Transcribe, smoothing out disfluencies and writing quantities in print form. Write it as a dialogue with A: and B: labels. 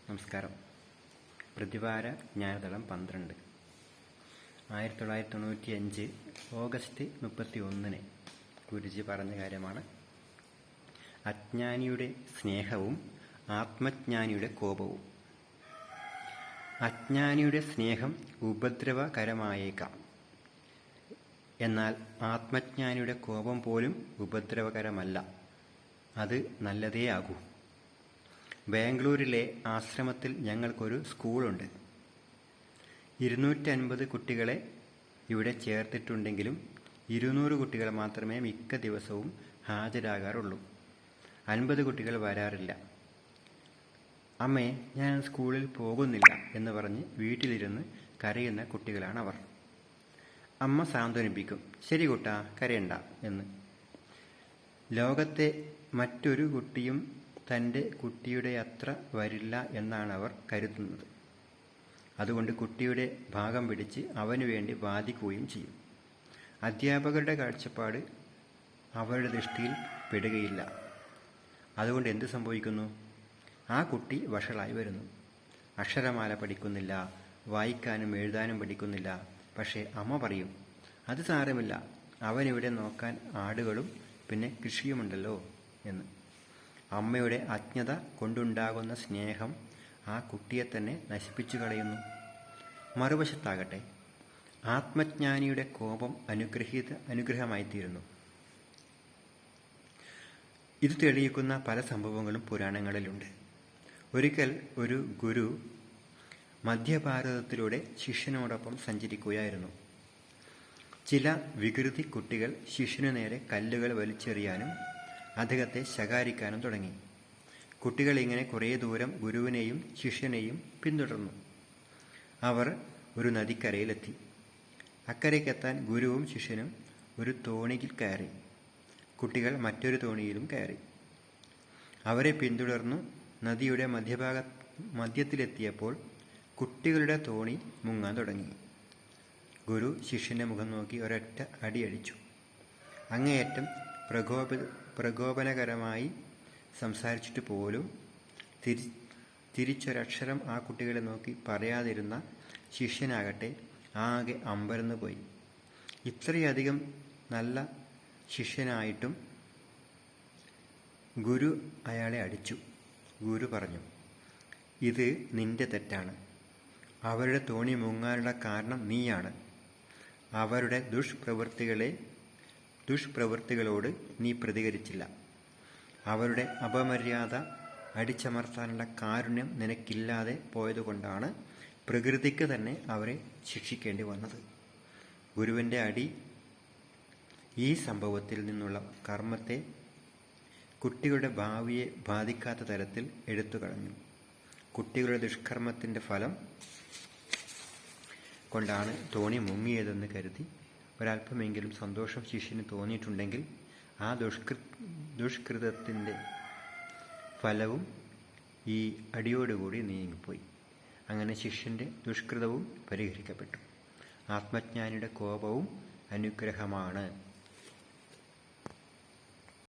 A: നമസ്കാരം. പ്രതിവാര ജ്ഞാനതളം 12 1995 ഓഗസ്റ്റ് 31 ഗുരുജി പറഞ്ഞ കാര്യമാണ്. അജ്ഞാനിയുടെ സ്നേഹവും ആത്മജ്ഞാനിയുടെ കോപവും. അജ്ഞാനിയുടെ സ്നേഹം ഉപദ്രവകരമായേക്കാം, എന്നാൽ ആത്മജ്ഞാനിയുടെ കോപം പോലും ഉപദ്രവകരമല്ല. അത് നല്ലതേ ആകൂ. ബാംഗ്ലൂരിലെ ആശ്രമത്തിൽ ഞങ്ങൾക്കൊരു സ്കൂളുണ്ട്. 250 കുട്ടികളെ ഇവിടെ ചേർത്തിട്ടുണ്ടെങ്കിലും 200 കുട്ടികൾ മാത്രമേ മിക്ക ദിവസവും ഹാജരാകാറുള്ളൂ. 50 കുട്ടികൾ വരാറില്ല. അമ്മേ, ഞാൻ സ്കൂളിൽ പോകുന്നില്ല എന്ന് പറഞ്ഞ് വീട്ടിലിരുന്ന് കരയുന്ന കുട്ടികളാണവർ. അമ്മ സാന്ത്വനിപ്പിക്കും. ശരി കുട്ടാ, കരയണ്ട എന്ന്. ലോകത്തെ മറ്റൊരു കുട്ടിയും തൻ്റെ കുട്ടിയുടെ അത്ര വരില്ല എന്നാണ് അവർ കരുതുന്നത്. അതുകൊണ്ട് കുട്ടിയുടെ ഭാഗം പിടിച്ച് അവനു വേണ്ടി വാദിക്കുകയും ചെയ്യും. അധ്യാപകരുടെ കാഴ്ചപ്പാട് അവരുടെ ദൃഷ്ടിയിൽ പെടുകയില്ല. അതുകൊണ്ട് എന്ത് സംഭവിക്കുന്നു? ആ കുട്ടി വഷളായി വരുന്നു. അക്ഷരമാല പഠിക്കുന്നില്ല, വായിക്കാനും എഴുതാനും പഠിക്കുന്നില്ല. പക്ഷേ അമ്മ പറയും, അത് സാരമില്ല, അവനിവിടെ നോക്കാൻ ആടുകളും പിന്നെ കൃഷിയുമുണ്ടല്ലോ എന്ന്. അമ്മയുടെ അജ്ഞത കൊണ്ടുണ്ടാകുന്ന സ്നേഹം ആ കുട്ടിയെ തന്നെ നശിപ്പിച്ചു കളയുന്നു. മറുവശത്താകട്ടെ, ആത്മജ്ഞാനിയുടെ കോപം അനുഗ്രഹമായിത്തീരുന്നു. ഇത് തെളിയിക്കുന്ന പല സംഭവങ്ങളും പുരാണങ്ങളിലുണ്ട്. ഒരിക്കൽ ഒരു ഗുരു മധ്യഭാരതത്തിലൂടെ ശിഷ്യനോടൊപ്പം സഞ്ചരിക്കുകയായിരുന്നു. ചില വികൃതി കുട്ടികൾ ശിഷ്യനു നേരെ കല്ലുകൾ വലിച്ചെറിയാനും അദ്ദേഹത്തെ ശകാരിക്കാനും തുടങ്ങി. കുട്ടികൾ ഇങ്ങനെ കുറേ ദൂരം ഗുരുവിനെയും ശിഷ്യനെയും പിന്തുടർന്നു. അവർ ഒരു നദിക്കരയിലെത്തി. അക്കരയ്ക്കെത്താൻ ഗുരുവും ശിഷ്യനും ഒരു തോണിയിൽ കയറി. കുട്ടികൾ മറ്റൊരു തോണിയിലും കയറി. അവരെ പിന്തുടർന്നു നദിയുടെ മധ്യത്തിലെത്തിയപ്പോൾ കുട്ടികളുടെ തോണി മുങ്ങാൻ തുടങ്ങി. ഗുരു ശിഷ്യന്റെ മുഖം നോക്കി ഒരൊറ്റ അടിയടിച്ചു. അങ്ങേയറ്റം പ്രകോപനകരമായി സംസാരിച്ചിട്ട് പോലും തിരിച്ചൊരക്ഷരം ആ കുട്ടികളെ നോക്കി പറയാതിരുന്ന ശിഷ്യനാകട്ടെ ആകെ അമ്പരന്നു പോയി. ഇത്രയധികം നല്ല ശിഷ്യനായിട്ടും ഗുരു അയാളെ അടിച്ചു. ഗുരു പറഞ്ഞു, ഇത് നിന്റെ തെറ്റാണ്. അവരുടെ തോണി മുങ്ങാനുള്ള കാരണം നീയാണ്. അവരുടെ ദുഷ്പ്രവൃത്തികളോട് നീ പ്രതികരിച്ചില്ല. അവരുടെ അപമര്യാദ അടിച്ചമർത്താനുള്ള കാരുണ്യം നിനക്കില്ലാതെ പോയതുകൊണ്ടാണ് പ്രകൃതിക്ക് തന്നെ അവരെ ശിക്ഷിക്കേണ്ടി വന്നത്. ഗുരുവിൻ്റെ അടി ഈ സംഭവത്തിൽ നിന്നുള്ള കർമ്മത്തെ കുട്ടികളുടെ ഭാവിയെ ബാധിക്കാത്ത തരത്തിൽ എടുത്തു കളഞ്ഞു. കുട്ടികളുടെ ദുഷ്കർമ്മത്തിൻ്റെ ഫലം കൊണ്ടാണ് തോണി മുങ്ങിയതെന്ന് കരുതി ഒരല്പമെങ്കിലും സന്തോഷം ശിഷ്യന് തോന്നിയിട്ടുണ്ടെങ്കിൽ ആ ദുഷ്കൃതത്തിൻ്റെ ഫലവും ഈ അടിയോടുകൂടി നീങ്ങിപ്പോയി. അങ്ങനെ ശിഷ്യൻ്റെ ദുഷ്കൃതവും പരിഹരിക്കപ്പെട്ടു. ആത്മജ്ഞാനിയുടെ കോപവും അനുഗ്രഹമാണ്.